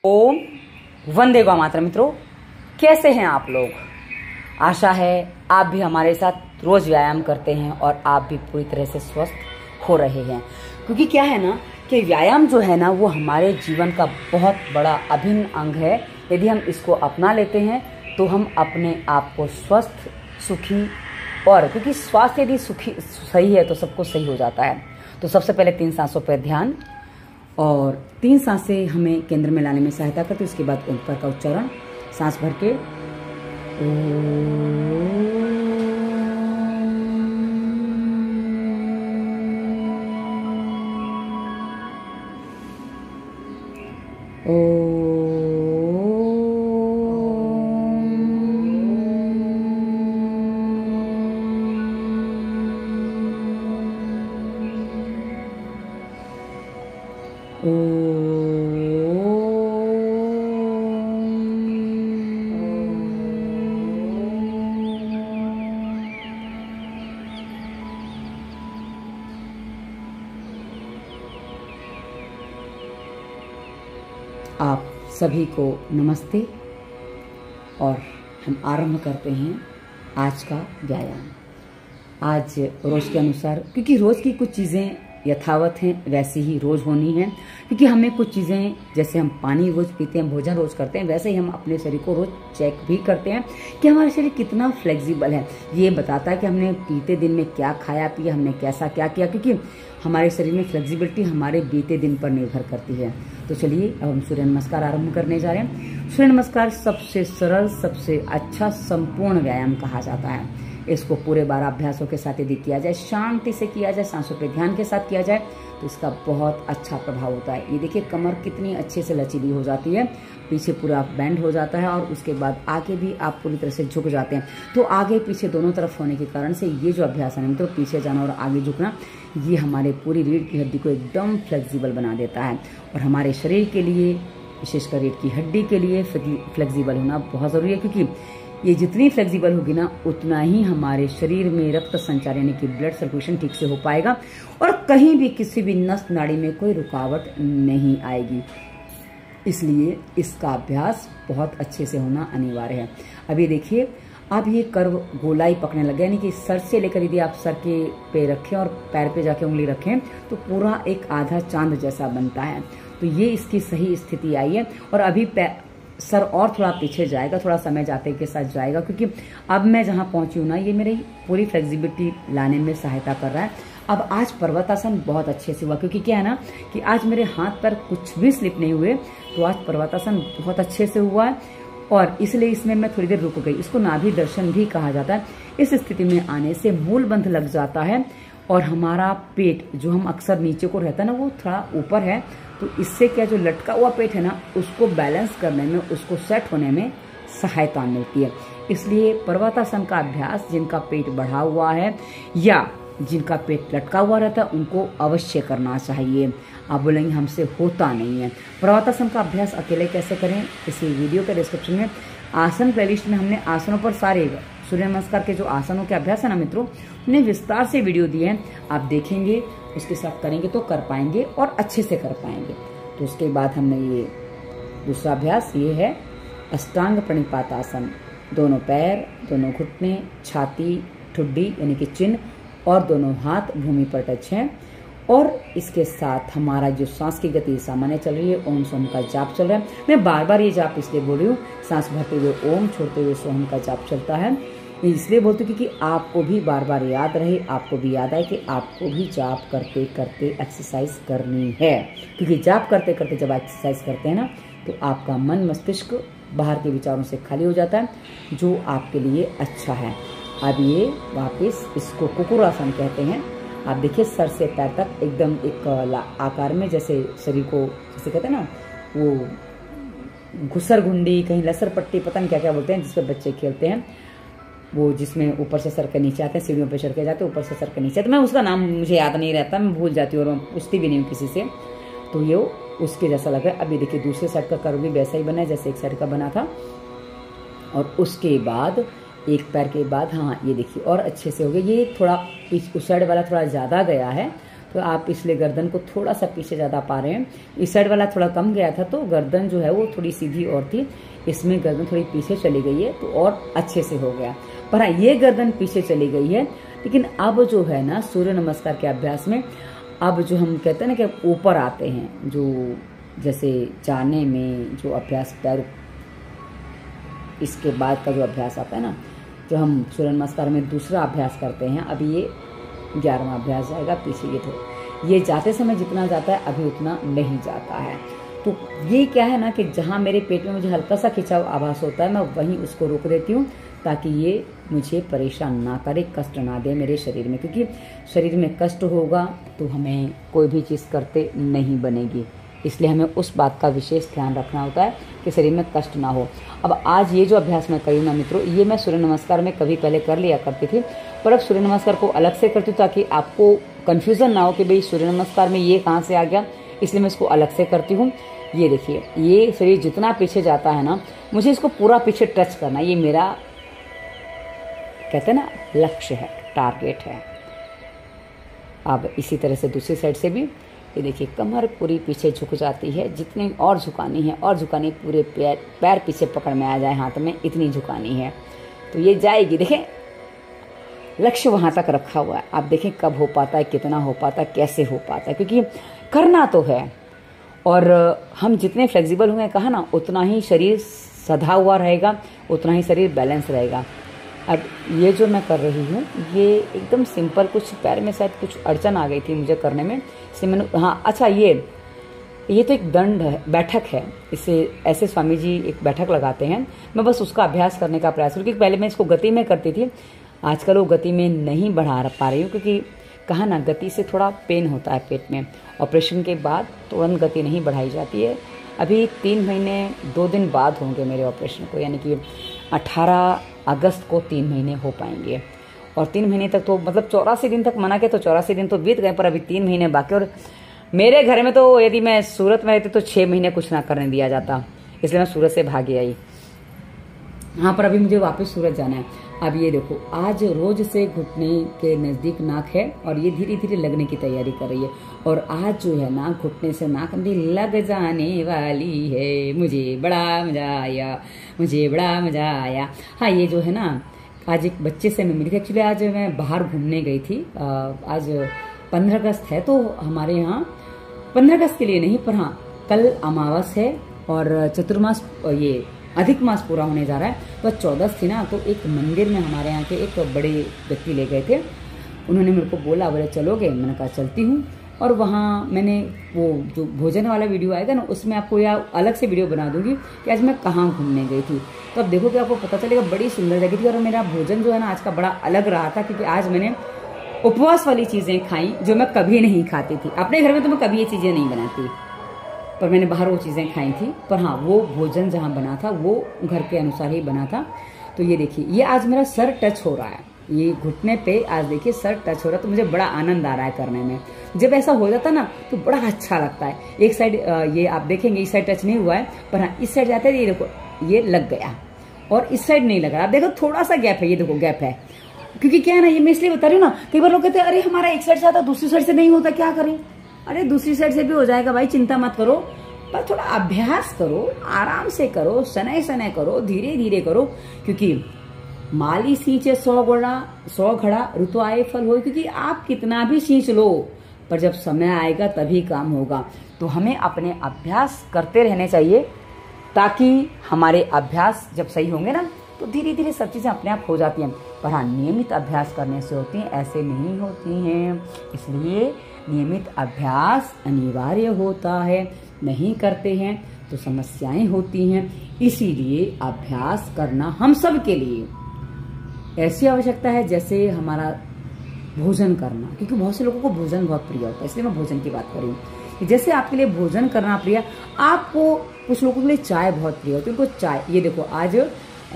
ओम वंदे गौ मातरम। मित्रों, कैसे हैं आप लोग? आशा है आप भी हमारे साथ रोज व्यायाम करते हैं और आप भी पूरी तरह से स्वस्थ हो रहे हैं। क्योंकि क्या है ना कि व्यायाम जो है ना वो हमारे जीवन का बहुत बड़ा अभिन्न अंग है। यदि हम इसको अपना लेते हैं तो हम अपने आप को स्वस्थ, सुखी और क्योंकि स्वास्थ्य यदि सही है तो सब कुछ सही हो जाता है। तो सबसे पहले 3 सांसों पर ध्यान और 3 सांसें हमें केंद्र में लाने में सहायता करती है। उसके बाद ओंकार का उच्चारण, सांस भर के आप सभी को नमस्ते। और हम आरंभ करते हैं आज का व्यायाम। आज रोज के अनुसार, क्योंकि रोज की कुछ चीज़ें यथावत हैं वैसी ही रोज होनी है। क्योंकि हमें कुछ चीज़ें, जैसे हम पानी रोज पीते हैं, भोजन रोज करते हैं, वैसे ही हम अपने शरीर को रोज चेक भी करते हैं कि हमारा शरीर कितना फ्लेक्सिबल है। ये बताता है कि हमने बीते दिन में क्या खाया पिया, हमने कैसा क्या किया। क्योंकि हमारे शरीर में फ्लेक्सिबिलिटी हमारे बीते दिन पर निर्भर करती है। तो चलिए अब हम सूर्य नमस्कार आरंभ करने जा रहे हैं। सूर्य नमस्कार सबसे सरल, सबसे अच्छा, संपूर्ण व्यायाम कहा जाता है। इसको पूरे 12 अभ्यासों के साथ यदि किया जाए, शांति से किया जाए, सांसों पे ध्यान के साथ किया जाए तो इसका बहुत अच्छा प्रभाव होता है। ये देखिए कमर कितनी अच्छे से लचीली हो जाती है, पीछे पूरा बैंड हो जाता है और उसके बाद आगे भी आप पूरी तरह से झुक जाते हैं। तो आगे पीछे दोनों तरफ होने के कारण से ये जो अभ्यास है तो पीछे जाना और आगे झुकना, ये हमारे पूरी रीढ़ की हड्डी को एकदम फ्लेक्सिबल बना देता है। और हमारे शरीर के लिए, विशेषकर रीढ़ की हड्डी के लिए फ्लेक्सिबल होना बहुत ज़रूरी है। क्योंकि ये जितनी फ्लेक्सिबल होगी ना उतना ही हमारे शरीर में रक्त संचार यानी कि ब्लड सर्कुलेशन ठीक से हो पाएगा और कहीं भी किसी भी नस नाड़ी में कोई रुकावट नहीं आएगी। इसलिए इसका अभ्यास बहुत अच्छे से होना अनिवार्य है। अभी देखिए, अब ये कर्व गोलाई पकड़ने लगे, यानी कि सर से लेकर यदि आप सर के पे रखें और पैर पे जाके उंगली रखें तो पूरा एक आधा चांद जैसा बनता है। तो ये इसकी सही स्थिति आई है। और अभी सर और थोड़ा पीछे जाएगा, थोड़ा समय जाते के साथ जाएगा। क्योंकि अब मैं जहाँ पहुंची हूँ ना, ये मेरी पूरी फ्लेक्सिबिलिटी लाने में सहायता कर रहा है। अब आज पर्वतासन बहुत अच्छे से हुआ। क्योंकि क्या है ना कि आज मेरे हाथ पर कुछ भी स्लिप नहीं हुए, तो आज पर्वतासन बहुत अच्छे से हुआ है और इसलिए इसमें मैं थोड़ी देर रुक गई। इसको नाभि दर्शन भी कहा जाता है। इस स्थिति में आने से मूल बंध लग जाता है और हमारा पेट, जो हम अक्सर नीचे को रहता है ना, वो थोड़ा ऊपर है। तो इससे क्या, जो लटका हुआ पेट है ना, उसको बैलेंस करने में, उसको सेट होने में सहायता मिलती है। इसलिए पर्वतासन का अभ्यास जिनका पेट बढ़ा हुआ है या जिनका पेट लटका हुआ रहता है उनको अवश्य करना चाहिए। आप बोलेंगे हमसे होता नहीं है। पर्वतासन का अभ्यास अकेले कैसे करें, इसी वीडियो के डिस्क्रिप्शन में आसन प्लेलिस्ट में हमने आसनों पर सारे सूर्य नमस्कार के जो आसनों के अभ्यास है ना मित्रों, उन्हें विस्तार से वीडियो दिए हैं। आप देखेंगे, उसके साथ करेंगे तो कर पाएंगे और अच्छे से कर पाएंगे। तो उसके बाद हमने ये दूसरा अभ्यास, ये है अष्टांग प्रणिपात आसन। दोनों पैर, दोनों घुटने, छाती, ठुड्डी यानी कि चिन्ह और दोनों हाथ भूमि पर टच हैं। और इसके साथ हमारा जो सांस की गति सामान्य चल रही है, ओम सोम का जाप चल रहा है। मैं बार बार ये जाप इसलिए बोल रही हूँ, सांस भरते हुए ओम, छोड़ते हुए सोम का जाप चलता है। इसलिए बोलती हूँ क्योंकि आपको भी बार बार याद रहे, आपको भी याद आए कि आपको भी जाप करते करते एक्सरसाइज करनी है। क्योंकि जाप करते करते जब एक्सरसाइज करते हैं ना तो आपका मन मस्तिष्क बाहर के विचारों से खाली हो जाता है, जो आपके लिए अच्छा है। अब ये वापस इसको कुकुरासन कहते हैं। आप देखिए सर से पैर तक एकदम एक आकार में, जैसे शरीर को जैसे कहते हैं ना वो घुसर घुंडी, कहीं लसर पट्टी, पता नहीं क्या क्या बोलते हैं, जिसपे बच्चे खेलते हैं, वो जिसमें ऊपर से सर के नीचे आते हैं, सीढ़ियों पे चढ़ के जाते हैं, ऊपर से सर के नीचे। तो मैं उसका नाम मुझे याद नहीं रहता, मैं भूल जाती हूँ और मैं पूछती भी नहीं हूँ किसी से। तो ये उसके जैसा लग रहा है। अभी देखिए दूसरे साइड का कर्व भी वैसा ही बना है जैसे एक साइड का बना था। और उसके बाद एक पैर के बाद, हाँ ये देखिए और अच्छे से हो गया। ये थोड़ा उस साइड वाला थोड़ा ज़्यादा गया है, तो आप इसलिए गर्दन को थोड़ा सा पीछे ज़्यादा पा रहे हैं। इस साइड वाला थोड़ा कम गया था तो गर्दन जो है वो थोड़ी सीधी और थी, इसमें गर्दन थोड़ी पीछे चली गई है तो और अच्छे से हो गया। पर हाँ, ये गर्दन पीछे चली गई है, लेकिन अब जो है ना सूर्य नमस्कार के अभ्यास में अब जो हम कहते हैं ना कि ऊपर आते हैं, जो जैसे जाने में जो अभ्यास पैर इसके बाद का जो अभ्यास आता है ना, जो हम सूर्य नमस्कार में दूसरा अभ्यास करते हैं, अभी ये 11वां अभ्यास जाएगा पीछे। ये जाते समय जितना जाता है अभी उतना नहीं जाता है। तो ये क्या है ना कि जहाँ मेरे पेट में मुझे हल्का सा खिंचाव आभास होता है, मैं वहीं उसको रोक देती हूँ ताकि ये मुझे परेशान ना करे, कष्ट ना दे मेरे शरीर में, क्योंकि शरीर में कष्ट होगा तो हमें कोई भी चीज़ करते नहीं बनेगी। इसलिए हमें उस बात का विशेष ध्यान रखना होता है कि शरीर में कष्ट ना हो। अब आज ये जो अभ्यास मैं करी ना मित्रों, ये मैं सूर्य नमस्कार में कभी पहले कर लिया करती थी, पर अब सूर्य नमस्कार को अलग से करती हूँ ताकि आपको कन्फ्यूज़न ना हो कि भाई सूर्य नमस्कार में ये कहाँ से आ गया, इसलिए मैं इसको अलग से करती हूँ। ये देखिए, ये शरीर जितना पीछे जाता है ना, मुझे इसको पूरा पीछे टच करना, ये मेरा कहते हैं ना लक्ष्य है, टारगेट है। अब इसी तरह से दूसरी साइड से भी ये देखिए, कमर पूरी पीछे झुक जाती है, जितनी और झुकानी है और झुकानी, पूरे पैर पीछे पकड़ में आ जाए हाथ में, इतनी झुकानी है तो ये जाएगी। देखें लक्ष्य वहाँ तक रखा हुआ है, आप देखें कब हो पाता है, कितना हो पाता है, कैसे हो पाता है, क्योंकि करना तो है। और हम जितने फ्लेक्सिबल होंगे, कहा ना, उतना ही शरीर सधा हुआ रहेगा, उतना ही शरीर बैलेंस रहेगा। अब ये जो मैं कर रही हूँ ये एकदम सिंपल, कुछ पैर में शायद कुछ अड़चन आ गई थी मुझे करने में, इसलिए मैंने हाँ अच्छा ये तो एक दंड है, बैठक है, इससे ऐसे स्वामी जी एक बैठक लगाते हैं, मैं बस उसका अभ्यास करने का प्रयास करूँ, क्योंकि पहले मैं इसको गति में करती थी, आजकल वो गति में नहीं बढ़ा पा रही हूँ, क्योंकि कहा ना गति से थोड़ा पेन होता है पेट में, ऑपरेशन के बाद तुरंत गति नहीं बढ़ाई जाती है। अभी 3 महीने 2 दिन बाद होंगे मेरे ऑपरेशन को, यानी कि 18 अगस्त को 3 महीने हो पाएंगे, और 3 महीने तक तो मतलब 84 दिन तक मना के तो 84 दिन तो बीत गए, पर अभी 3 महीने बाकी। और मेरे घर में तो यदि मैं सूरत में रहती तो 6 महीने कुछ ना करने दिया जाता, इसलिए मैं सूरत से भागी आई। हाँ, पर अभी मुझे वापस सूरत जाना है। अब ये देखो, आज रोज से घुटने के नज़दीक नाक है और ये धीरे धीरे लगने की तैयारी कर रही है, और आज जो है ना घुटने से नाक मेरी लग जाने वाली है। मुझे बड़ा मजा आया, मुझे बड़ा मजा आया। हाँ, ये जो है ना, आज एक बच्चे से मैं मिली थी, एक्चुअली आज मैं बाहर घूमने गई थी। आज 15 अगस्त है, तो हमारे यहाँ 15 अगस्त के लिए नहीं, पर हाँ कल अमावस है और चतुर्मास, ये अधिक मास पूरा होने जा रहा है, तो 14 थी ना, तो एक मंदिर में हमारे यहाँ के एक बड़े व्यक्ति ले गए थे, उन्होंने मेरे को बोला, बोले चलोगे, मैंने कहा चलती हूँ। और वहाँ मैंने वो जो भोजन वाला वीडियो आएगा ना, उसमें आपको या अलग से वीडियो बना दूंगी कि आज मैं कहाँ घूमने गई थी, तो अब देखो कि आपको पता चलेगा। बड़ी सुंदर जगह थी, और मेरा भोजन जो है ना आज का बड़ा अलग रहा था, क्योंकि आज मैंने उपवास वाली चीज़ें खाई जो मैं कभी नहीं खाती थी। अपने घर में तो मैं कभी ये चीज़ें नहीं बनाती, पर मैंने बाहर वो चीज़ें खाई थी। पर हाँ, वो भोजन जहाँ बना था वो घर के अनुसार ही बना था। तो ये देखिए, ये आज मेरा सर टच हो रहा है, ये घुटने पे आज देखिए सर टच हो रहा है, तो मुझे बड़ा आनंद आ रहा है करने में। जब ऐसा हो जाता है ना तो बड़ा अच्छा लगता है। एक साइड ये आप देखेंगे, इस साइड टच नहीं हुआ है, पर हाँ इस साइड जाता है, ये देखो ये लग गया, और इस साइड नहीं लग रहा। आप देखो थोड़ा सा गैप है, ये देखो गैप है, क्योंकि क्या है ना, ये मैं इसलिए बता रही हूँ ना, कई बार लोग कहते हैं अरे हमारा एक साइड से आता दूसरी साइड से नहीं होता, क्या करें। अरे दूसरी साइड से भी हो जाएगा भाई, चिंता मत करो, पर थोड़ा अभ्यास करो, आराम से करो, शनै शनै करो, धीरे धीरे करो, क्योंकि माली सींचे 100 घड़ा ऋतु आए फल हो। क्योंकि आप कितना भी सींच लो, पर जब समय आएगा तभी काम होगा। तो हमें अपने अभ्यास करते रहने चाहिए, ताकि हमारे अभ्यास जब सही होंगे ना तो धीरे धीरे सब चीज़ें अपने आप हो जाती हैं। पर हाँ, नियमित अभ्यास करने से होती हैं, ऐसे नहीं होती हैं। इसलिए नियमित अभ्यास अनिवार्य होता है, नहीं करते हैं तो समस्याएं होती हैं। इसीलिए अभ्यास करना हम सब के लिए ऐसी आवश्यकता है जैसे हमारा भोजन करना, क्योंकि बहुत से लोगों को भोजन बहुत प्रिय होता है, इसलिए मैं भोजन की बात कर रही हूँ। जैसे आपके लिए भोजन करना प्रिय, आपको कुछ लोगों के लिए चाय बहुत प्रिय होती है, उनको चाय, ये देखो आज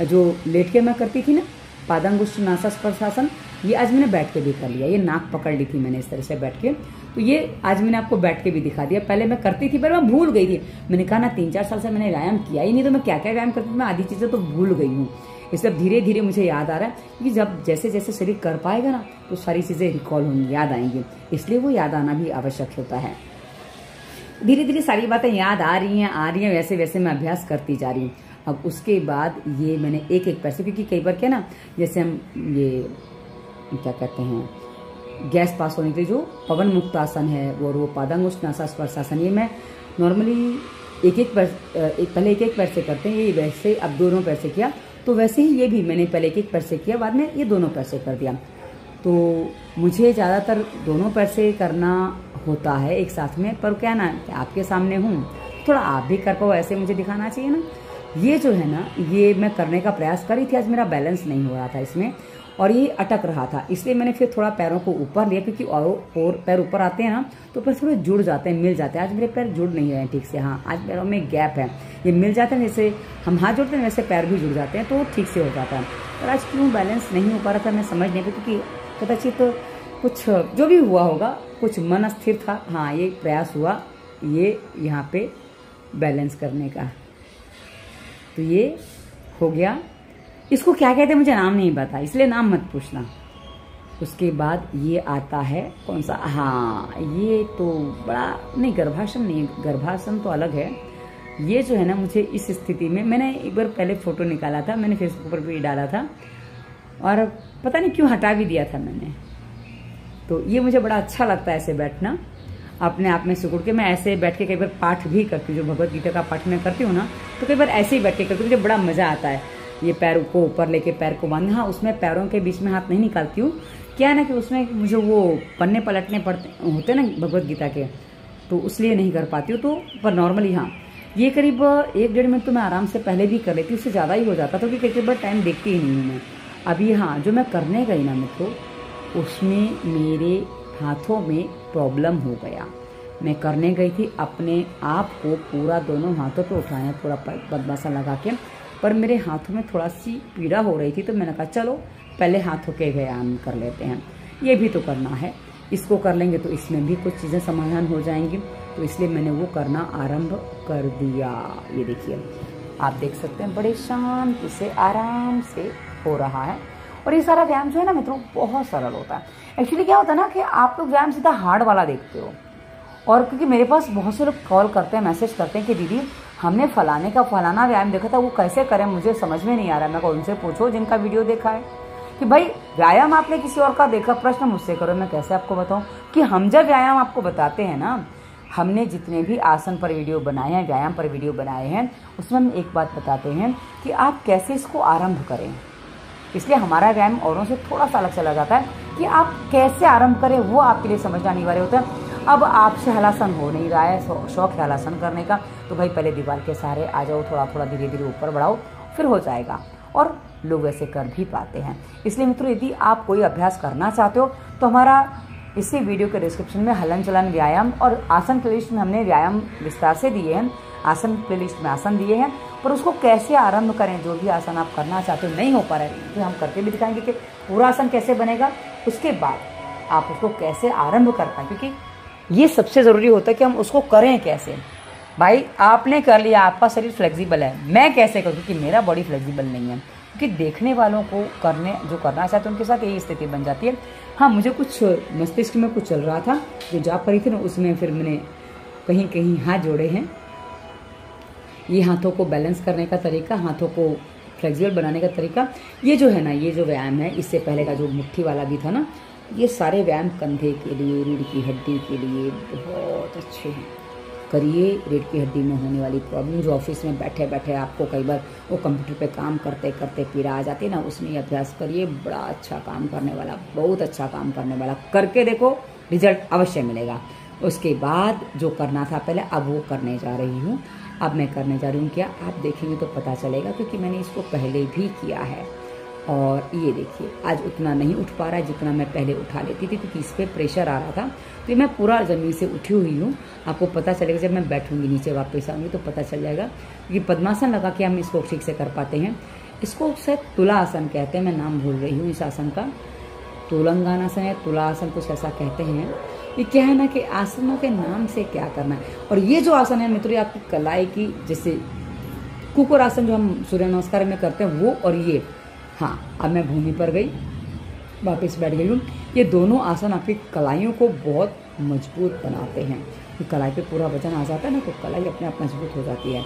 जो लेट के मैं करती थी ना पादांगुष्ठ नासा स्पर्शासन, ये आज मैंने बैठ के भी कर लिया, ये नाक पकड़ ली थी मैंने इस तरह से बैठ के, तो ये आज मैंने आपको बैठ के भी दिखा दिया। पहले मैं करती थी पर मैं भूल गई थी, मैंने कहा ना 3-4 साल से मैंने व्यायाम किया ही नहीं, तो मैं क्या क्या व्यायाम करती थी, मैं आधी चीजें तो भूल गई हूँ। इसलिए धीरे धीरे मुझे याद आ रहा है कि जब जैसे जैसे शरीर कर पाएगा ना तो सारी चीजें रिकॉल होंगी, याद आएंगी, इसलिए वो याद आना भी आवश्यक होता है। धीरे धीरे सारी बातें याद आ रही हैं, वैसे वैसे मैं अभ्यास करती जा रही हूँ। अब उसके बाद ये मैंने एक एक पैर से, क्योंकि कई बार क्या ना, जैसे हम ये क्या कहते हैं गैस पास होने के लिए जो पवन मुक्त आसन है और वो पादांगुष्ठासन स्पर्शासन, ये मैं नॉर्मली एक एक पैर से करते हैं, ये वैसे अब दोनों पैर से किया, तो वैसे ही ये भी मैंने पहले एक पैर से किया, बाद में ये दोनों पैर से कर दिया। तो मुझे ज़्यादातर दोनों पैर से करना होता है एक साथ में, पर क्या ना आपके सामने हूँ, थोड़ा आप भी कर पाओ, ऐसे मुझे दिखाना चाहिए ना। ये जो है ना, ये मैं करने का प्रयास करी थी, आज मेरा बैलेंस नहीं हो रहा था इसमें और ये अटक रहा था, इसलिए मैंने फिर थोड़ा पैरों को ऊपर लिया, क्योंकि और पैर ऊपर आते हैं ना तो पैर थोड़े जुड़ जाते हैं, मिल जाते हैं। आज मेरे पैर जुड़ नहीं रहे हैं ठीक से, हाँ आज पैरों में गैप है, ये मिल जाते हैं, जैसे हम हाथ जोड़ते हैं वैसे पैर भी जुड़ जाते हैं, तो ठीक से हो जाता है। पर आज क्यों बैलेंस नहीं हो पा रहा था मैं समझ नहीं पाई, क्योंकि कदाचित तो कुछ जो भी हुआ होगा, कुछ मन अस्थिर था। हाँ ये प्रयास हुआ ये यहाँ पे बैलेंस करने का, तो ये हो गया। इसको क्या कहते हैं मुझे नाम नहीं पता, इसलिए नाम मत पूछना। उसके बाद ये आता है कौन सा, हाँ ये तो बड़ा नहीं, गर्भासन नहीं, गर्भासन तो अलग है। ये जो है ना, मुझे इस स्थिति में, मैंने एक बार पहले फोटो निकाला था, मैंने फेसबुक पर भी डाला था और पता नहीं क्यों हटा भी दिया था मैंने। तो ये मुझे बड़ा अच्छा लगता है ऐसे बैठना, अपने आप में सिकुड़ के। मैं ऐसे बैठ के कई बार पाठ भी करती हूँ, जो भगवत गीता का पाठ मैं करती हूँ ना, तो कई बार ऐसे ही बैठ के करती हूँ, मुझे बड़ा मजा आता है। ये पैर को ऊपर लेके पैर को बांधना, हाँ उसमें पैरों के बीच में हाथ नहीं निकालती हूँ, क्या है ना कि उसमें मुझे वो पन्ने पलटने पड़ते होते ना भगवत गीता के, तो इसलिए नहीं कर पाती हूँ। तो पर नॉर्मली हाँ ये करीब 1-1.5 मिनट तो मैं आराम से पहले भी कर लेती हूँ, उससे ज़्यादा ही हो जाता था, क्योंकि कई बार टाइम देखती ही नहीं हूँ मैं। अभी हाँ जो मैं करने गई ना मित्रों, उसमें मेरे हाथों में प्रॉब्लम हो गया। मैं करने गई थी अपने आप को पूरा दोनों हाथों पे उठाया, पूरा पद्मासन लगा के, पर मेरे हाथों में थोड़ा सी पीड़ा हो रही थी, तो मैंने कहा चलो पहले हाथों के व्यायाम कर लेते हैं, ये भी तो करना है, इसको कर लेंगे तो इसमें भी कुछ चीज़ें समाधान हो जाएंगी। तो इसलिए मैंने वो करना आरंभ कर दिया। ये देखिए आप देख सकते हैं बड़े शांति से आराम से हो रहा है। और ये सारा व्यायाम जो है ना मित्रों बहुत सरल होता है। एक्चुअली क्या होता है ना कि आप लोग व्यायाम सीधा हार्ड वाला देखते हो, और क्योंकि मेरे पास बहुत से लोग कॉल करते हैं, मैसेज करते हैं कि दीदी हमने फलाने का फलाना व्यायाम देखा था, वो कैसे करें मुझे समझ में नहीं आ रहा है। मैं को उनसे पूछो जिनका वीडियो देखा है कि भाई व्यायाम आपने किसी और का देखा, प्रश्न मुझसे करो, मैं कैसे आपको बताऊं कि हम जब व्यायाम आपको बताते हैं ना, हमने जितने भी आसन पर वीडियो बनाए हैं, व्यायाम पर वीडियो बनाए हैं, उसमें हम एक बात बताते हैं कि आप कैसे इसको आरंभ करें। इसलिए हमारा व्यायाम औरों से थोड़ा सा अलग चला जाता है कि आप कैसे आरंभ करें, वो आपके लिए समझना अनिवार्य होता है। अब आपसे हलासन हो नहीं रहा है, शौक है हलासन करने का, तो भाई पहले दीवार के सहारे आ जाओ, थोड़ा थोड़ा धीरे धीरे ऊपर बढ़ाओ, फिर हो जाएगा। और लोग ऐसे कर भी पाते हैं। इसलिए मित्रों यदि आप कोई अभ्यास करना चाहते हो तो हमारा इसी वीडियो के डिस्क्रिप्शन में हलन चलन व्यायाम और आसन प्लेलिस्ट में हमने व्यायाम विस्तार से दिए हैं, आसन प्लेलिस्ट में आसन दिए हैं, पर उसको कैसे आरंभ करें, जो भी आसन आप करना चाहते हो नहीं हो पा रहा है तो हम करके भी दिखाएंगे कि पूरा आसन कैसे बनेगा, उसके बाद आप उसको कैसे आरंभ कर पाए, क्योंकि ये सबसे ज़रूरी होता है कि हम उसको करें कैसे। भाई आपने कर लिया, आपका शरीर फ्लेक्सिबल है, मैं कैसे करूँ, क्योंकि मेरा बॉडी फ्लेक्सिबल नहीं है, क्योंकि देखने वालों को जो करना चाहते हैं उनके साथ यही स्थिति बन जाती है। हाँ मुझे कुछ मस्तिष्क में कुछ चल रहा था, जो जॉब करी थी ना उसमें फिर मैंने कहीं कहीं हाथ जोड़े हैं। ये हाथों को बैलेंस करने का तरीका, हाथों को फ्लेक्सिबल बनाने का तरीका, ये जो है ना, ये जो व्यायाम है, इससे पहले का जो मुट्ठी वाला भी था ना, ये सारे व्यायाम कंधे के लिए, रीढ़ की हड्डी के लिए बहुत अच्छे हैं। करिए, रीढ़ की हड्डी में होने वाली प्रॉब्लम, जो ऑफिस में बैठे बैठे आपको कई बार वो कंप्यूटर पे काम करते करते पीड़ा आ जाती है ना, उसमें अभ्यास करिए, बड़ा अच्छा काम करने वाला, बहुत अच्छा काम करने वाला, करके देखो रिजल्ट अवश्य मिलेगा। उसके बाद जो करना था पहले, अब वो करने जा रही हूँ। अब मैं करने जा रही हूँ क्या, आप देखेंगे तो पता चलेगा, क्योंकि मैंने इसको पहले भी किया है। और ये देखिए आज उतना नहीं उठ पा रहा है जितना मैं पहले उठा लेती थी, क्योंकि इस पर प्रेशर आ रहा था। तो मैं पूरा ज़मीन से उठी हुई हूँ, आपको पता चलेगा जब मैं बैठूंगी नीचे वापस आऊँगी तो पता चल जाएगा। क्योंकि पद्मासन लगा के हम इसको ठीक से कर पाते हैं। इसको शायद तुला आसन कहते हैं, मैं नाम भूल रही हूँ इस आसन का। तुलंगानासन है, तुलासन कुछ ऐसा कहते हैं। ये क्या है ना कि आसनों के नाम से क्या करना है। और ये जो आसन है मित्रों, आपकी कलाई की, जैसे कुकुर आसन जो हम सूर्य नमस्कार में करते हैं वो, और ये, हाँ अब मैं भूमि पर गई, वापस बैठ गई हूँ। ये दोनों आसन आपकी कलाइयों को बहुत मजबूत बनाते हैं। कलाई पे पूरा वजन आ जाता है ना, तो कलाई अपने आप मजबूत हो जाती है।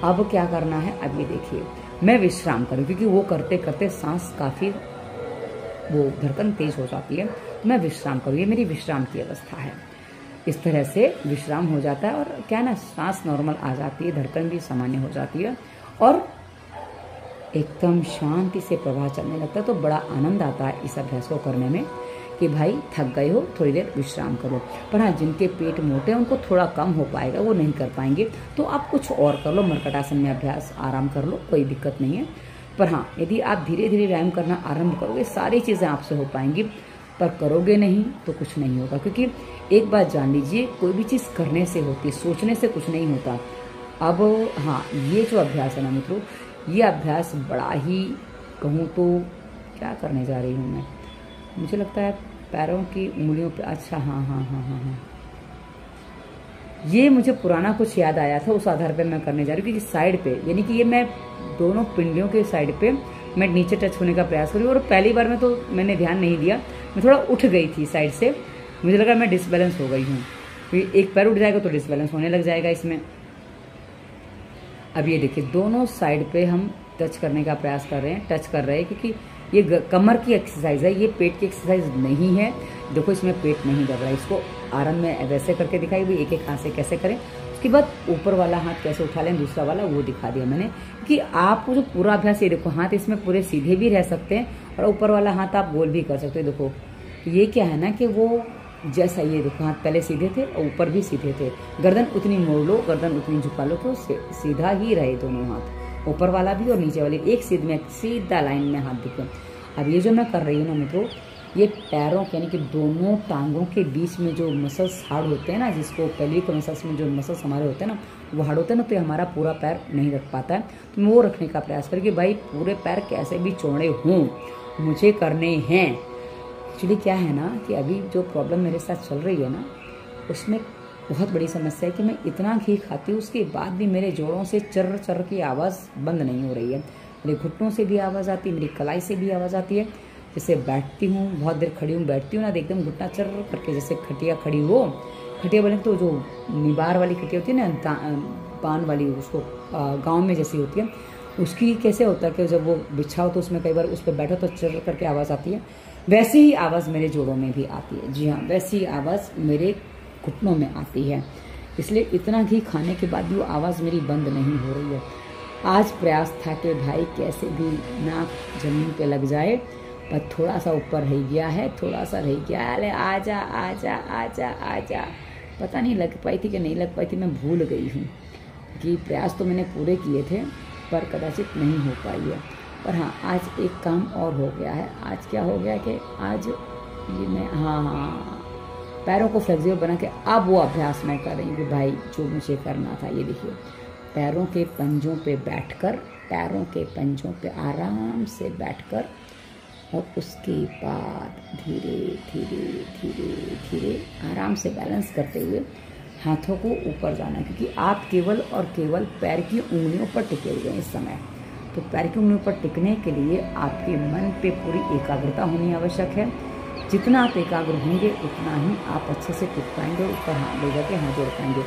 अब क्या करना है, अब ये देखिए, मैं विश्राम करूँ, क्योंकि वो करते करते सांस काफ़ी, वो धड़कन तेज हो जाती है, तो मैं विश्राम करूँ। ये मेरी विश्राम की अवस्था है। इस तरह से विश्राम हो जाता है, और क्या है ना, सांस नॉर्मल आ जाती है, धड़कन भी सामान्य हो जाती है, और एकदम शांति से प्रवाह चलने लगता है। तो बड़ा आनंद आता है इस अभ्यास को करने में, कि भाई थक गए हो, थोड़ी देर विश्राम करो। पर हाँ, जिनके पेट मोटे हैं उनको थोड़ा कम हो पाएगा, वो नहीं कर पाएंगे, तो आप कुछ और कर लो, मर्कटासन में अभ्यास आराम कर लो, कोई दिक्कत नहीं है। पर हाँ, यदि आप धीरे धीरे व्यायाम करना आरंभ करोगे, सारी चीज़ें आपसे हो पाएंगी। पर करोगे नहीं तो कुछ नहीं होगा, क्योंकि एक बात जान लीजिए, कोई भी चीज़ करने से होती है, सोचने से कुछ नहीं होता। अब हाँ, ये जो अभ्यास है ना मित्रों, ये अभ्यास बड़ा ही, कहूँ तो क्या करने जा रही हूँ मैं, मुझे लगता है पैरों की उंगलियों पे, अच्छा हाँ, ये मुझे पुराना कुछ याद आया था, उस आधार पे मैं करने जा रही हूँ। क्योंकि साइड पे, यानी कि ये मैं दोनों पिंडियों के साइड पे मैं नीचे टच होने का प्रयास करूँ। और पहली बार में तो मैंने ध्यान नहीं दिया, मैं थोड़ा उठ गई थी साइड से, मुझे लगा मैं डिसबैलेंस हो गई हूँ। एक पैर उठ जाएगा तो डिसबैलेंस होने लग जाएगा इसमें। अब ये देखिए, दोनों साइड पे हम टच करने का प्रयास कर रहे हैं, टच कर रहे हैं, क्योंकि ये कमर की एक्सरसाइज है, ये पेट की एक्सरसाइज नहीं है। देखो इसमें पेट नहीं दब रहा है। इसको आरंभ में वैसे करके दिखाई, भी एक एक हाथ से कैसे करें, उसके बाद ऊपर वाला हाथ कैसे उठा लें, दूसरा वाला वो दिखा दिया मैंने। कि आपको जो पूरा अभ्यास, ये देखो हाथ इसमें पूरे सीधे भी रह सकते हैं, और ऊपर वाला हाथ आप गोल भी कर सकते हो। देखो ये क्या है ना, कि वो जैसा, ये देखो हाथ पहले सीधे थे और ऊपर भी सीधे थे, गर्दन उतनी मोड़ लो, गर्दन उतनी झुका लो, तो सीधा ही रहे दोनों हाथ, ऊपर वाला भी और नीचे वाले एक सीधा लाइन में हाथ दिखे। अब ये जो मैं कर रही हूँ ना मित्रों, ये पैरों के, यानी कि दोनों टांगों के बीच में जो मसल्स हार्ड होते हैं ना, जिसको पेल्विक मसल्स में जो मसल्स हमारे होते हैं ना, वो हार्ड होते हैं ना, तो हमारा पूरा पैर नहीं रख पाता है। तो मैं वो रखने का प्रयास करूँ कि भाई पूरे पैर कैसे भी चौड़े हों, मुझे करने हैं। एक्चुअली क्या है ना, कि अभी जो प्रॉब्लम मेरे साथ चल रही है ना, उसमें बहुत बड़ी समस्या है कि मैं इतना घी खाती हूँ, उसके बाद भी मेरे जोड़ों से चर्र चर्र की आवाज़ बंद नहीं हो रही है। मेरे घुटनों से भी आवाज़ आती है, मेरी कलाई से भी आवाज़ आती है। जैसे बैठती हूँ, बहुत देर खड़ी हूँ, बैठती हूँ ना, एकदम घुटना चर्र करके, जैसे खटिया खड़ी हो, खटिया बोले तो जो निबार वाली खटिया होती है ना, पान वाली, उसको गाँव में जैसी होती है, उसकी कैसे होता है कि जब वो बिछाओ तो उसमें कई बार उस पर बैठो तो चर्र करके आवाज़ आती है, वैसी ही आवाज़ मेरे जोड़ों में भी आती है। जी हाँ, वैसी आवाज़ मेरे घुटनों में आती है। इसलिए इतना घी खाने के बाद भी वो आवाज़ मेरी बंद नहीं हो रही है। आज प्रयास था कि भाई कैसे भी नाक जमीन पे लग जाए, पर थोड़ा सा ऊपर रह गया है, थोड़ा सा रह गया है। अरे आजा आजा आजा आजा, पता नहीं लग पाई थी कि नहीं लग पाई थी, मैं भूल गई हूँ कि प्रयास तो मैंने पूरे किए थे, पर कदाचित नहीं हो पाई है। पर हाँ, आज एक काम और हो गया है। आज क्या हो गया कि आज ये मैं हाँ पैरों को फ्लेक्सिबल बना के अब वो अभ्यास मैं कर रही हूँ कि भाई जो मुझे करना था। ये देखिए, पैरों के पंजों पे बैठकर, पैरों के पंजों पे आराम से बैठकर, और उसके बाद धीरे धीरे धीरे धीरे आराम से बैलेंस करते हुए हाथों को ऊपर जाना, क्योंकि आप केवल और केवल पैर की उंगलियों पर टिके हुए हैं इस समय। तो पैर की उंगलियों पर टिकने के लिए आपके मन पे पूरी एकाग्रता होनी आवश्यक है। जितना आप एकाग्र होंगे उतना ही आप अच्छे से टिक पाएंगे, ऊपर हाथ ले जाके हाथ जोड़ पाएंगे।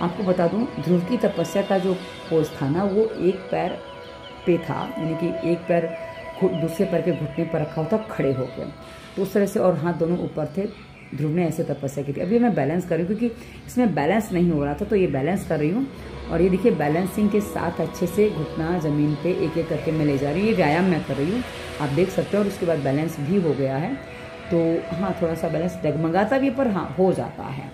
आपको बता दूं, ध्रुव की तपस्या का जो पोज था ना, वो एक पैर पे था, यानी कि एक पैर दूसरे पैर के घुटने पर रखा हुआ था खड़े होकर, तो उस तरह से, और हाथ दोनों ऊपर थे। ध्रुव ने ऐसे तपस्या की थी। अभी मैं बैलेंस कर रही हूँ, क्योंकि इसमें बैलेंस नहीं हो रहा था, तो ये बैलेंस कर रही हूँ। और ये देखिए, बैलेंसिंग के साथ अच्छे से घुटना जमीन पे एक एक करके मैं ले जा रही हूँ। ये व्यायाम मैं कर रही हूँ, आप देख सकते हो। और उसके बाद बैलेंस भी हो गया है। तो हाँ, थोड़ा सा बैलेंस डगमगाता भी, पर हाँ हो जाता है।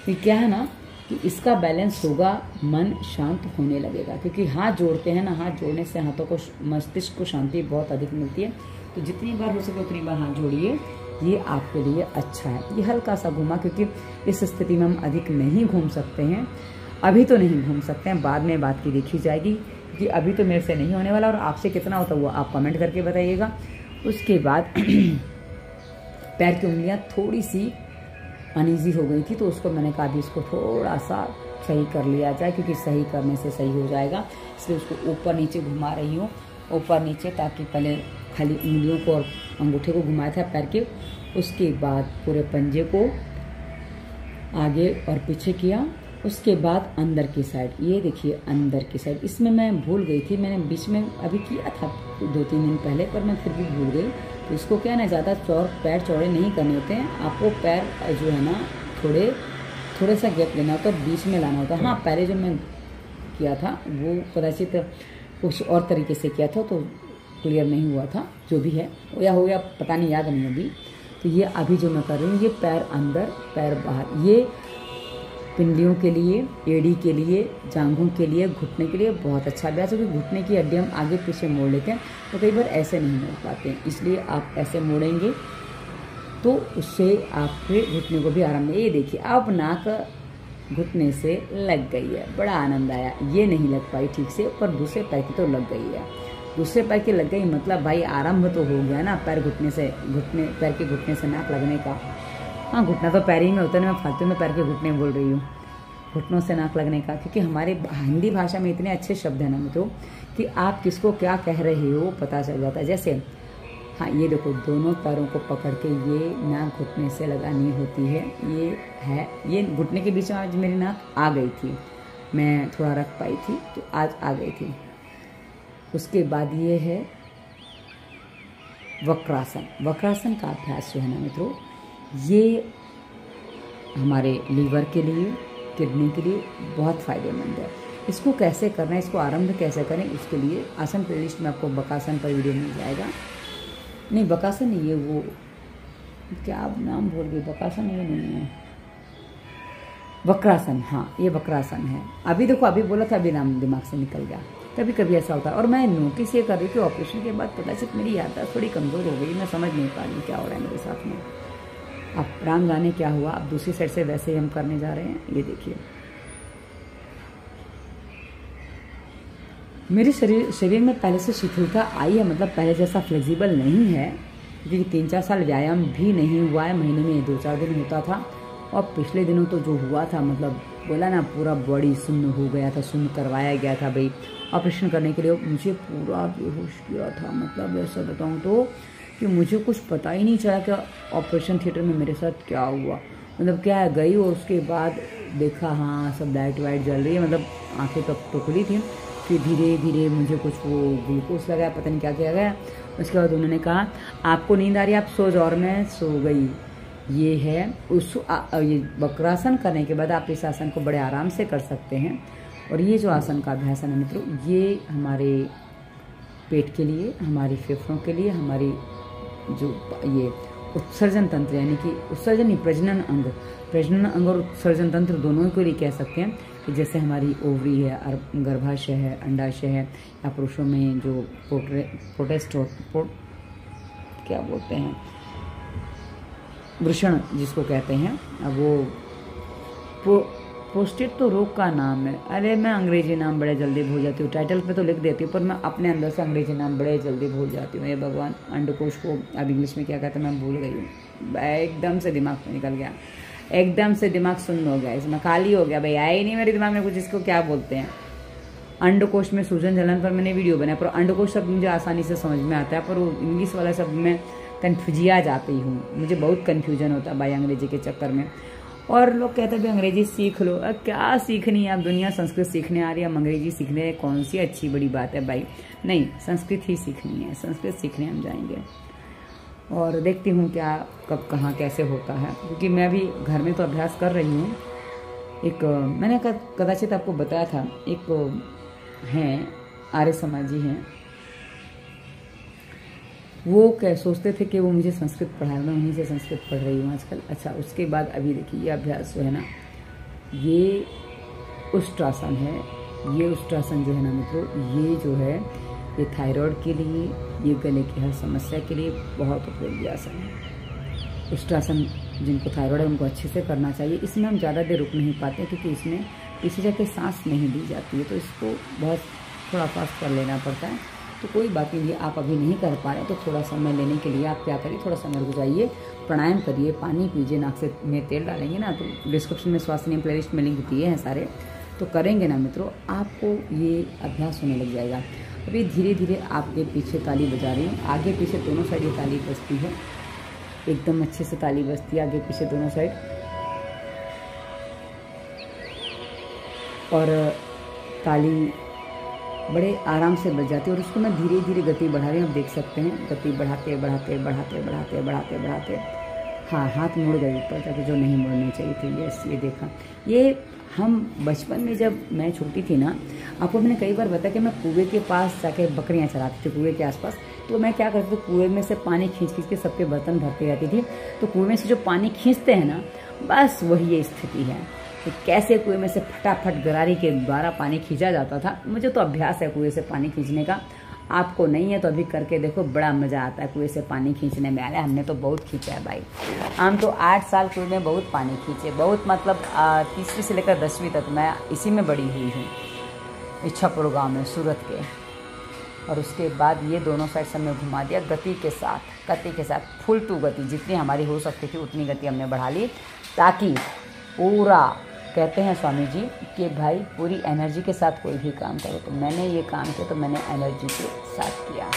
ये क्या है ना, कि इसका बैलेंस होगा, मन शांत होने लगेगा। क्योंकि हाथ जोड़ते हैं ना, हाथ जोड़ने से हाथों को, मस्तिष्क को शांति बहुत अधिक मिलती है। तो जितनी बार हो सके उतनी बार हाथ जोड़िए, ये आपके लिए अच्छा है। ये हल्का सा घुमा, क्योंकि इस स्थिति में हम अधिक नहीं घूम सकते हैं, अभी तो नहीं घूम सकते हैं, बाद में बात की देखी जाएगी, क्योंकि अभी तो मेरे से नहीं होने वाला। और आपसे कितना होता है वो आप कमेंट करके बताइएगा। उसके बाद पैर की उंगलियां थोड़ी सी अनईजी हो गई थी, तो उसको मैंने कहा भी इसको थोड़ा सा सही कर लिया जाए, क्योंकि सही करने से सही हो जाएगा। इसलिए उसको ऊपर नीचे घुमा रही हूँ, ऊपर नीचे, ताकि पहले खाली उंगलियों को और अंगूठे को घुमाया था पैर के, उसके बाद पूरे पंजे को आगे और पीछे किया, उसके बाद अंदर की साइड, ये देखिए अंदर की साइड। इसमें मैं भूल गई थी, मैंने बीच में अभी किया था 2-3 दिन पहले, पर मैं फिर भी भूल गई। तो इसको क्या है ना, ज़्यादा पैर चौड़े नहीं करने होते हैं आपको, पैर जो है ना थोड़े सा गैप लेना होता है, बीच में लाना होता है। हाँ, पहले जो मैं किया था वो कदाचित कुछ और तरीके से किया था, तो क्लियर नहीं हुआ था, जो भी है या हो गया पता नहीं, याद नहीं अभी। तो ये अभी जो मैं कर रही हूँ, ये पैर अंदर पैर बाहर, ये पिंडलियों के लिए, एड़ी के लिए, जांघों के लिए, घुटने के लिए बहुत अच्छा अभ्यास है। क्योंकि घुटने की हड्डी हम आगे पीछे मोड़ लेते हैं, तो कई बार ऐसे नहीं मोड़ पाते हैं, इसलिए आप ऐसे मोड़ेंगे तो उससे आपके घुटने को भी आराम मिले। ये देखिए अब नाक घुटने से लग गई है, बड़ा आनंद आया। ये नहीं लग पाई ठीक से, पर दूसरे पैर की तो लग गई है। दूसरे पैर की लग गई मतलब भाई आरंभ तो हो गया ना, पैर के घुटने से नाक लगने का। हाँ, घुटना तो पैर ही में होता है, मैं फालतू में पैर के घुटने बोल रही हूँ, घुटनों से नाक लगने का। क्योंकि हमारे हिंदी भाषा में इतने अच्छे शब्द हैं ना मित्रों, कि आप किसको क्या कह रहे हो पता चल जाता है। जैसे हाँ, ये देखो, दोनों पैरों को पकड़ के ये नाक घुटने से लगानी होती है। ये घुटने के बीच में आज मेरी नाक आ गई थी, मैं थोड़ा रख पाई थी, तो आज आ गई थी। उसके बाद ये है वक्रासन। वक्रासन का अभ्यास जो है ना मित्रों, ये हमारे लीवर के लिए, किडनी के लिए बहुत फायदेमंद है। इसको कैसे करना है, इसको आरंभ कैसे करें, उसके लिए आसन प्लेलिस्ट में आपको बकासन पर वीडियो मिल जाएगा। नहीं, बकासन नहीं है वो, क्या आप नाम भूल गए, बकासन ये नहीं है, वक्रासन। हाँ, ये वक्रासन है। अभी देखो, अभी बोला था, अभी नाम दिमाग से निकल गया। कभी कभी ऐसा होता है। और मैं नोटिस ये कर रही थी, ऑपरेशन के बाद पता चला मेरी याददाश्त थोड़ी कमज़ोर हो गई, मैं समझ नहीं पा रही क्या हो रहा है मेरे साथ में। अब राम जाने क्या हुआ। अब दूसरी साइड से वैसे ही हम करने जा रहे हैं। ये देखिए, मेरे शरीर में पहले से शिथिलता आई है, मतलब पहले जैसा फ्लेक्सिबल नहीं है, क्योंकि 3-4 साल व्यायाम भी नहीं हुआ है, महीने में 2-4 दिन होता था। और पिछले दिनों तो जो हुआ था, मतलब बोला ना, पूरा बॉडी सुन्न हो गया था, सुन्न करवाया गया था भाई ऑपरेशन करने के लिए। मुझे पूरा बेहोश किया था, मतलब ऐसा बताऊँ तो कि मुझे कुछ पता ही नहीं चला कि ऑपरेशन थिएटर में मेरे साथ क्या हुआ। मतलब क्या गई और उसके बाद देखा, हाँ सब लाइट वाइट जल रही है, मतलब आंखें तो खुली थी। फिर धीरे धीरे मुझे कुछ वो ग्लूकोज लगाया, पता नहीं क्या किया गया। उसके बाद उन्होंने कहा आपको नींद आ रही है, आप सो जाओ, और मैं सो गई। ये है ये वक्रासन करने के बाद आप इस आसन को बड़े आराम से कर सकते हैं। और ये जो आसन का अभ्यास है ना मित्रों, ये हमारे पेट के लिए, हमारे फेफड़ों के लिए, हमारी जो ये उत्सर्जन तंत्र, यानी कि उत्सर्जन नहीं, प्रजनन अंग और उत्सर्जन तंत्र दोनों को लिए कह सकते हैं। कि जैसे हमारी ओवरी है, गर्भाशय है, अंडाशय है, या पुरुषों में जो क्या बोलते हैं, वृषण जिसको कहते हैं, अब वो प्रोस्टेट तो रोग का नाम है। अरे मैं अंग्रेजी नाम बड़े जल्दी भूल जाती हूँ, टाइटल पे तो लिख देती हूँ, पर मैं अपने अंदर से अंग्रेजी नाम बड़े जल्दी भूल जाती हूँ। ये भगवान, अंडकोश को अब इंग्लिश में क्या कहते हैं मैं भूल गई हूँ, एकदम से दिमाग में निकल गया, एकदम से दिमाग सुन्न हो गया, इसमें खाली हो गया भाई, आया ही नहीं मेरे दिमाग में कुछ। इसको क्या बोलते हैं, अंडकोश में सूजन जलन पर मैंने वीडियो बनाया, पर अंडकोश शब्द मुझे आसानी से समझ में आता है, पर वो इंग्लिश वाला शब्द में कन्फ्यूजिया जाती हूँ, मुझे बहुत कन्फ्यूजन होता है भाई अंग्रेजी के चक्कर में। और लोग कहते हैं भी अंग्रेजी सीख लो, क्या सीखनी है, अब दुनिया संस्कृत सीखने आ रही है, हम अंग्रेजी सीखने, कौन सी अच्छी बड़ी बात है भाई। नहीं, संस्कृत ही सीखनी है, संस्कृत सीखने हम जाएंगे। और देखती हूँ क्या कब कहाँ कैसे होता है, क्योंकि मैं भी घर में तो अभ्यास कर रही हूँ। एक मैंने कदाचित आपको बताया था, एक हैं आर्य समाजी हैं, वो क्या सोचते थे कि वो मुझे संस्कृत पढ़ाए, मैं उन्हीं से संस्कृत पढ़ रही हूँ आजकल। अच्छा, उसके बाद अभी देखिए ये अभ्यास जो है ना, ये उष्ट्रासन है। ये उष्ट्रासन जो है ना मित्रों, ये जो है ये थायराइड के लिए, ये गले की हर समस्या के लिए बहुत उपयोगी आसन है। उष्ट्रासन जिनको थायराइड है उनको अच्छे से करना चाहिए। इसमें हम ज़्यादा देर रुक नहीं पाते, क्योंकि इसमें किसी जगह सांस नहीं दी जाती है, तो इसको बहुत थोड़ा फास्ट कर लेना पड़ता है। तो कोई बात नहीं, आप अभी नहीं कर पा रहे तो थोड़ा समय लेने के लिए आप क्या करिए, थोड़ा समय रुक जाइए, प्राणायाम करिए, पानी पीजिए, नाक से में तेल डालेंगे ना, तो डिस्क्रिप्शन में स्वास्थ्य नियम प्लेलिस्ट में लिंक दिए हैं सारे, तो करेंगे ना मित्रों, आपको ये अभ्यास होने लग जाएगा। अभी धीरे धीरे आपके पीछे ताली बजा रही हूँ, आगे पीछे दोनों साइड ये ताली बजती है, एकदम अच्छे से ताली बजती है आगे पीछे दोनों साइड, और ताली बड़े आराम से बज जाती है। और उसको मैं धीरे धीरे गति बढ़ा रही हूँ, आप देख सकते हैं, गति बढ़ाते बढ़ाते बढ़ाते बढ़ाते बढ़ाते बढ़ाते, हाँ हाथ मुड़ गए ऊपर जाके जो नहीं मुड़ने चाहिए थे। यस, ये देखा, ये हम बचपन में जब मैं छोटी थी ना, आपको मैंने कई बार बताया कि मैं कुएं के पास जाके बकरियां चराती थी, कुएं के आसपास। तो मैं क्या करती थी, कुएं में से पानी खींच खींच के सबके बर्तन भरती रहती थी। तो कुएं में से जो पानी खींचते हैं ना, बस वही ये स्थिति है कि कैसे कुएं में से फटाफट गरारी के द्वारा पानी खींचा जाता था। मुझे तो अभ्यास है कुएं से पानी खींचने का, आपको नहीं है तो अभी करके देखो, बड़ा मजा आता है कुएं से पानी खींचने में। अरे हमने तो बहुत खींचा है भाई, हम तो 8 साल कुएं में बहुत पानी खींचे, बहुत मतलब 3वीं से लेकर 10वीं तक मैं इसी में बड़ी हुई हूँ, इच्छापुर गाँव में, सूरत के। और उसके बाद ये दोनों साइड से हमने घुमा दिया गति के साथ फुल टू गति, जितनी हमारी हो सकती थी उतनी गति हमने बढ़ा ली, ताकि पूरा, कहते हैं स्वामी जी कि भाई पूरी एनर्जी के साथ कोई भी काम करो। तो मैंने ये काम किया, तो मैंने एनर्जी के साथ किया।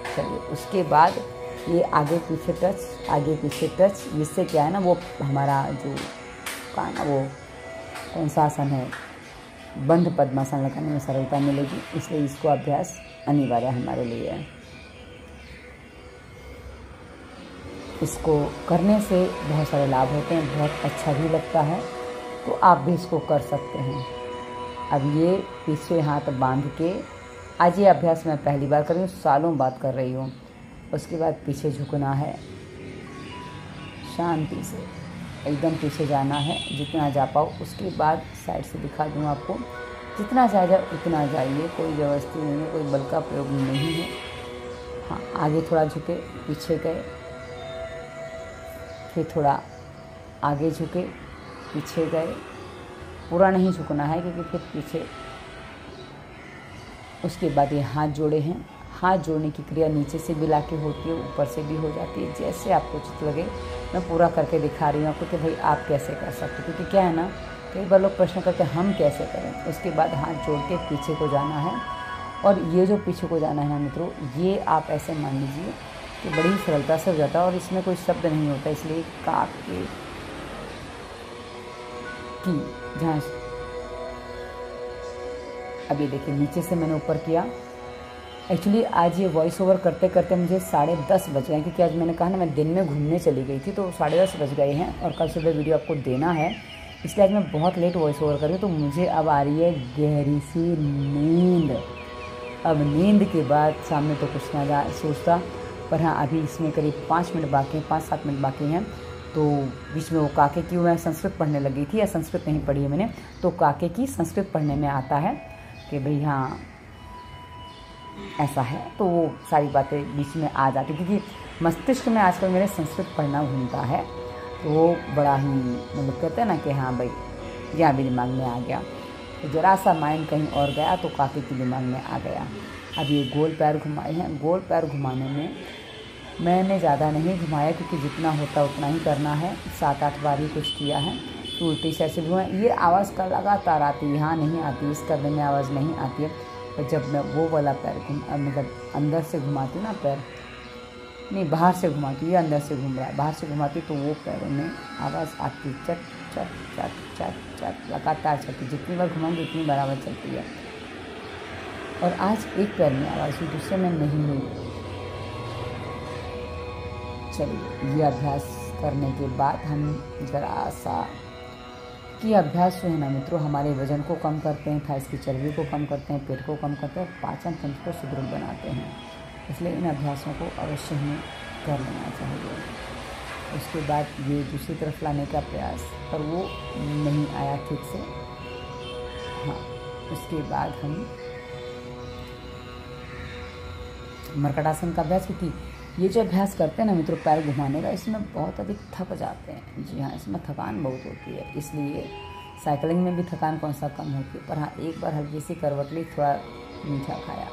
चलिए, उसके बाद ये आगे पीछे टच, इससे क्या है ना, वो हमारा जो का ना, वो कौन सा आसन है, बंध पद्मासन लगाने में सरलता मिलेगी, इसलिए इसको अभ्यास अनिवार्य हमारे लिए है। इसको करने से बहुत सारे लाभ होते हैं, बहुत अच्छा भी लगता है, तो आप भी इसको कर सकते हैं। अब ये पीछे हाथ बांध के, आज ये अभ्यास मैं पहली बार कर रही हूँ, सालों बात कर रही हूँ। उसके बाद पीछे झुकना है, शांति से एकदम पीछे जाना है, जितना जा पाओ। उसके बाद साइड से दिखा दूँ आपको, जितना जाए उतना जाइए, कोई जबरदस्ती नहीं है, कोई बल का प्रयोग नहीं है। हाँ, आगे थोड़ा झुके, पीछे गए, फिर थोड़ा आगे झुके, पीछे गए, पूरा नहीं झुकना है क्योंकि फिर पीछे। उसके बाद ये हाथ जोड़े हैं, हाथ जोड़ने की क्रिया नीचे से भी लाके होती है, ऊपर से भी हो जाती है, जैसे आपको उचित लगे। मैं पूरा करके दिखा रही हूँ आपको कि भाई आप कैसे कर सकते हो, क्योंकि क्या है ना, कई बार लोग प्रश्न करते हैं हम कैसे करें। उसके बाद हाथ जोड़ के पीछे को जाना है, और ये जो पीछे को जाना है ना मित्रों, ये आप ऐसे मान लीजिए कि बड़ी सरलता से हो जाता है, और इसमें कोई शब्द नहीं होता, इसलिए काट के की जहाँ। अब ये देखिए, नीचे से मैंने ऊपर किया। एक्चुअली आज ये वॉइस ओवर करते करते मुझे 10:30 बज गए, क्योंकि आज मैंने कहा ना मैं दिन में घूमने चली गई थी, तो 10:30 बज गए हैं, और कल सुबह वीडियो आपको देना है, इसलिए आज मैं बहुत लेट वॉइस ओवर कर रही हूँ। तो मुझे अब आ रही है गहरी सी नींद। अब नींद के बाद सामने तो कुछ ना सोचता, पर हाँ अभी इसमें करीब 5 मिनट बाकी हैं, 5-7 मिनट बाकी हैं। तो बीच में वो काके की, मैं संस्कृत पढ़ने लगी थी, या संस्कृत नहीं पढ़ी है मैंने, तो काके की संस्कृत पढ़ने में आता है कि भाई हाँ ऐसा है, तो वो सारी बातें बीच में आ जाती, क्योंकि मस्तिष्क में आजकल मेरे संस्कृत पढ़ना घूमता है, तो वो बड़ा ही मतलब कहते हैं ना कि हाँ भाई यहाँ भी दिमाग में आ गया। तो जरा सा माइंड कहीं और गया तो काके की दिमाग में आ गया। अब ये गोल पैर घुमाए हैं, गोल पैर घुमाने में मैंने ज़्यादा नहीं घुमाया, क्योंकि जितना होता उतना ही करना है। 7-8 बार ही कुछ किया है। तो उल्टी साइड से घुमाए, ये आवाज़ का लगातार आती है, यहाँ नहीं आती, इस करने में आवाज़ नहीं आती है। पर जब मैं वो वाला पैर मतलब अंदर से घुमाती हूँ ना, पैर नहीं बाहर से घुमाती, ये अंदर से घूम रहा है, बाहर से घुमाती, तो वो पैरों में आवाज़ आती, चट चट चट चट चट लगातार चलती, जितनी बार घुमाऊँगी उतनी बार आवाज़ चलती है। और आज एक पैर में आवाज़ हुई, दूसरे में नहीं हुई। चलिए, ये अभ्यास करने के बाद हम जरा सा कि अभ्यास जो है ना मित्रों, हमारे वजन को कम करते हैं, थाइस की चर्बी को कम करते हैं, पेट को कम करते हैं, पाचन तंत्र को सुदृढ़ बनाते हैं। इसलिए इन अभ्यासों को अवश्य हमें कर लेना चाहिए। उसके बाद ये दूसरी तरफ लाने का प्रयास, पर वो नहीं आया ठीक से। हाँ, उसके बाद हम मर्कटासन का अभ्यास, क्योंकि ये जो अभ्यास करते हैं ना मित्रों पैर घुमाने का, इसमें बहुत अधिक थक जाते हैं। जी हाँ, इसमें थकान बहुत होती है, इसलिए साइकिलिंग में भी थकान कौन सा कम होती है। पर हाँ, एक बार हल्की सी करवट ली, थोड़ा मीठा खाया,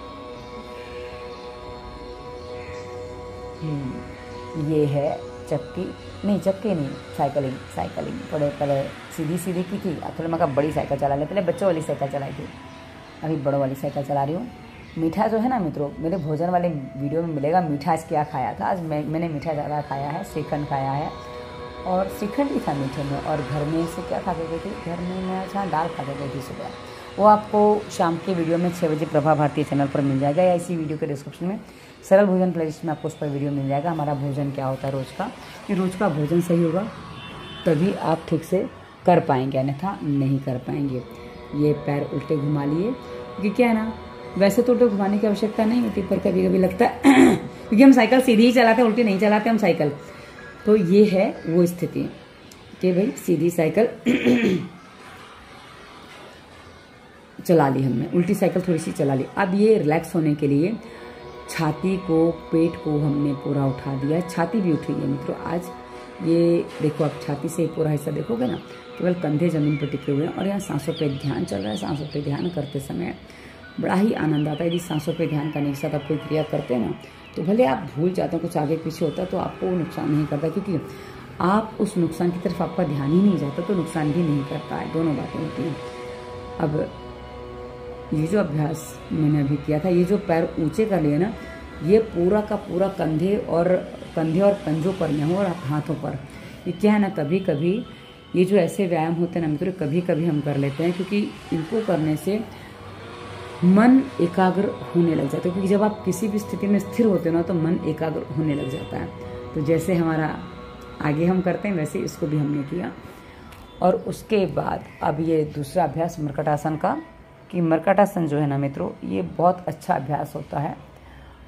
ये है चक्की, नहीं चक्की नहीं, साइकिलिंग थोड़े पहले सीधी की थी, थोड़ा मैं कहा बड़ी साइकिल चला ले, पहले बच्चों वाली साइकिल चलाई थी, अभी बड़ों वाली साइकिल चला रही हूँ। मीठा जो है ना मित्रों, मेरे भोजन वाले वीडियो में मिलेगा मीठा आज क्या खाया था। आज मैंने मीठा ज़्यादा खाया है, श्रीखंड खाया है और श्रीखंड भी था मीठे में। और घर में से क्या खा के गई थी, घर में मैं अच्छा दाल खा के गई थी सुबह। वो आपको शाम के वीडियो में 6 बजे प्रभा भारती चैनल पर मिल जाएगा, या इसी वीडियो के डिस्क्रिप्शन में सरल भोजन प्लेलिस्ट में आपको उस पर वीडियो मिल जाएगा। हमारा भोजन क्या होता है रोज़ का, कि रोज़ का भोजन सही होगा तभी आप ठीक से कर पाएंगे, अन्यथा नहीं कर पाएंगे। ये पैर उल्टे घुमा लिए, क्योंकि क्या है ना, वैसे तो उल्टे घुमाने की आवश्यकता नहीं होती, पर कभी कभी लगता है क्योंकि हम साइकिल सीधी ही चलाते हैं, उल्टी नहीं चलाते हम साइकिल। तो ये है वो स्थिति कि भाई सीधी साइकिल चला ली हमने, उल्टी साइकिल थोड़ी सी चला ली। अब ये रिलैक्स होने के लिए छाती को, पेट को हमने पूरा उठा दिया। छाती भी उठी है मित्रों आज, ये देखो आप छाती से पूरा हिस्सा देखोगे ना, केवल कंधे जमीन पर टिके हुए हैं और यहाँ सांसों पे ध्यान चल रहा है। सांसों पे ध्यान करते समय बड़ा ही आनंद आता है। यदि सांसों पे ध्यान करने के साथ आप कोई क्रिया करते हैं ना, तो भले आप भूल जाते हो, कुछ आगे पीछे होता है तो आपको नुकसान नहीं करता, क्योंकि आप उस नुकसान की तरफ आपका ध्यान ही नहीं जाता तो नुकसान भी नहीं करता है। दोनों बातें होती हैं। अब ये जो अभ्यास मैंने अभी किया था, ये जो पैर ऊंचे कर लिए ना, ये पूरा का पूरा कंधे और पंजों पर में हो और हाथों पर। ये क्या है ना, कभी कभी ये जो ऐसे व्यायाम होते हैं ना मित्रों, कभी कभी हम कर लेते हैं, क्योंकि इनको करने से मन एकाग्र होने लग जाता है। क्योंकि जब आप किसी भी स्थिति में स्थिर होते हो ना, तो मन एकाग्र होने लग जाता है। तो जैसे हमारा आगे हम करते हैं वैसे इसको भी हमने किया। और उसके बाद अब ये दूसरा अभ्यास मर्कटासन का, कि मर्कटासन जो है ना मित्रों, ये बहुत अच्छा अभ्यास होता है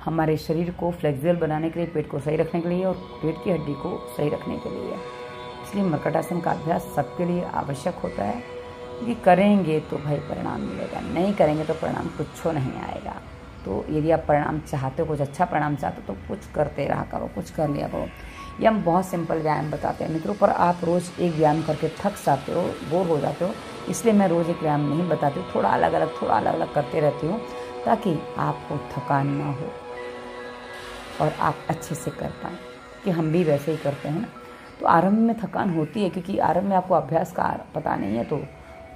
हमारे शरीर को फ्लेक्सिबल बनाने के लिए, पेट को सही रखने के लिए और पेट की हड्डी को सही रखने के लिए। इसलिए मर्कटासन का अभ्यास सबके लिए आवश्यक होता है, कि करेंगे तो भाई परिणाम मिलेगा, नहीं करेंगे तो परिणाम कुछ नहीं आएगा। तो यदि आप परिणाम चाहते हो, कुछ अच्छा परिणाम चाहते हो, तो कुछ करते रहा करो, कुछ कर लिया करो। ये हम बहुत सिंपल व्यायाम बताते हैं मित्रों, पर आप रोज़ एक व्यायाम करके थक जाते हो, बोर हो जाते हो, इसलिए मैं रोज़ एक व्यायाम नहीं बताती हूँ, थोड़ा अलग अलग करते रहती हूँ, ताकि आपको थकान ना हो और आप अच्छे से कर पाएँ। कि हम भी वैसे ही करते हैं ना, तो आरंभ में थकान होती है, क्योंकि आरंभ में आपको अभ्यास का पता नहीं है, तो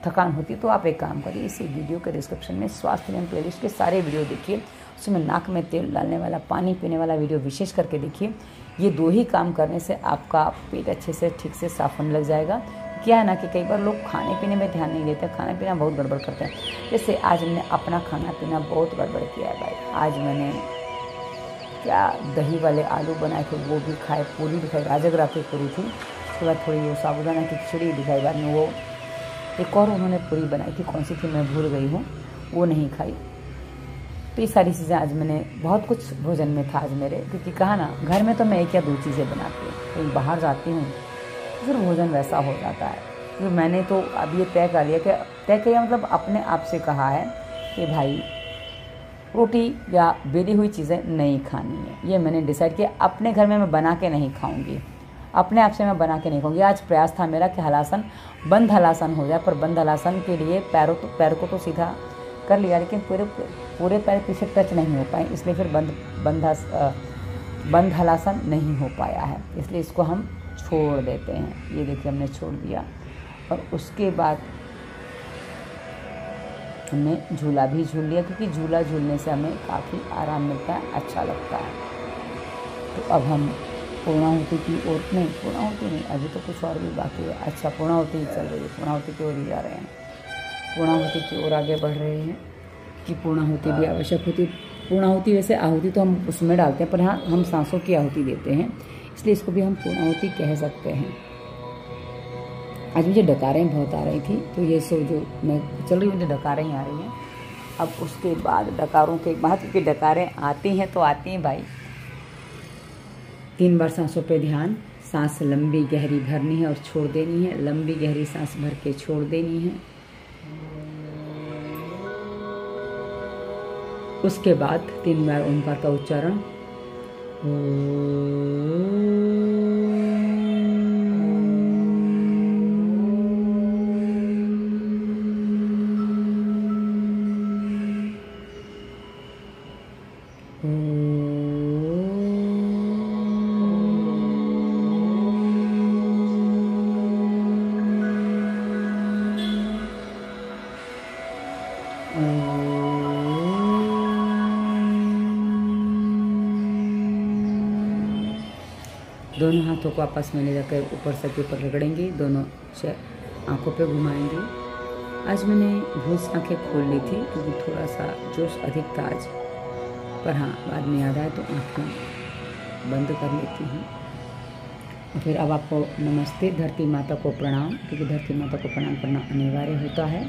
थकान होती है। तो आप एक काम करिए, इसी वीडियो के डिस्क्रिप्शन में स्वास्थ्य नियम प्लेलिस्ट के सारे वीडियो देखिए, उसमें नाक में तेल डालने वाला, पानी पीने वाला वीडियो विशेष करके देखिए। ये 2 ही काम करने से आपका पेट अच्छे से ठीक से साफ होने लग जाएगा। क्या है ना, कि कई बार लोग खाने पीने में ध्यान नहीं देते, खाना पीना बहुत गड़बड़ करते हैं। जैसे आज मैंने अपना खाना पीना बहुत गड़बड़ किया है भाई। आज मैंने क्या दही वाले आलू बनाए थे, वो भी खाए, पूरी भी खाई, राजगरा की पूरी थी, उसके बाद थोड़ी वो साबुदाना की खिचड़ी भी खाई, बाद में वो एक और उन्होंने पूरी बनाई थी, कौन सी थी मैं भूल गई हूँ, वो नहीं खाई। तो ये सारी चीज़ें आज मैंने, बहुत कुछ भोजन में था आज मेरे, क्योंकि कहा ना, घर में तो मैं 1 या 2 चीज़ें बनाती हूँ, कहीं बाहर जाती हूँ तो फिर भोजन वैसा हो जाता है। क्योंकि मैंने तो अब ये तय कर लिया, कि तय किया मतलब अपने आप से कहा है कि भाई रोटी या बेली हुई चीज़ें नहीं खानी है। ये मैंने डिसाइड किया, अपने घर में मैं बना के नहीं खाऊंगी, अपने आप से मैं बना के नहीं खाऊंगी। आज प्रयास था मेरा कि हलासन, बंद हलासन हो जाए, पर बंद हलासन के लिए पैर को तो सीधा कर लिया, लेकिन पूरे पैर पीछे टच नहीं हो पाए, इसलिए फिर बंद हलासन नहीं हो पाया है, इसलिए इसको हम छोड़ देते हैं। ये देखिए हमने छोड़ दिया। और उसके बाद हमने झूला भी झूल लिया, क्योंकि झूला झूलने से हमें काफ़ी आराम मिलता है, अच्छा लगता है। तो अब हम पूर्णाहुति की ओर, नहीं पूर्णाहुति नहीं, अभी तो कुछ और भी बाकी है। अच्छा, पूर्णाहुति चल रही है, पूर्णाहुति की ओर ही जा रहे हैं, पूर्णाहुति की ओर आगे बढ़ रहे हैं, कि पूर्णाहुति भी आवश्यक होती है। पूर्णाहुति वैसे आहुति तो हम उसमें डालते हैं, पर हाँ हम सांसों की आहुति देते हैं, इसलिए इसको भी हम पूर्णाहुति कह सकते हैं। आज मुझे डकारें बहुत आ रही थी, तो ये सो जो मैं चल रही हूँ, मुझे डकारें ही आ रही हैं। अब उसके बाद डकारों के बाद, क्योंकि डकारें आती हैं तो आती हैं भाई। 3 बार सांसों पे ध्यान, सांस लंबी गहरी भरनी है और छोड़ देनी है, लंबी गहरी सांस भर के छोड़ देनी है। उसके बाद 3 बार ओंकार का उच्चारण, दोनों हाथों को आपस में ले जाकर ऊपर सर के ऊपर रगड़ेंगे, दोनों आंखों पे घुमाएंगे। आज मैंने भूल से आँखें खोल ली थी क्योंकि थोड़ा सा जोश अधिक था आज, पर हाँ बाद में याद आया तो आँखें बंद कर लेती हूँ। और फिर अब आपको नमस्ते, धरती माता को प्रणाम, क्योंकि धरती माता को प्रणाम करना अनिवार्य होता है।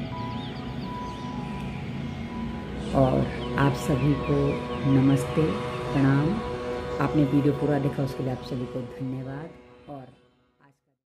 और आप सभी को नमस्ते, प्रणाम। आपने वीडियो पूरा देखा उसके लिए आप सभी को धन्यवाद। और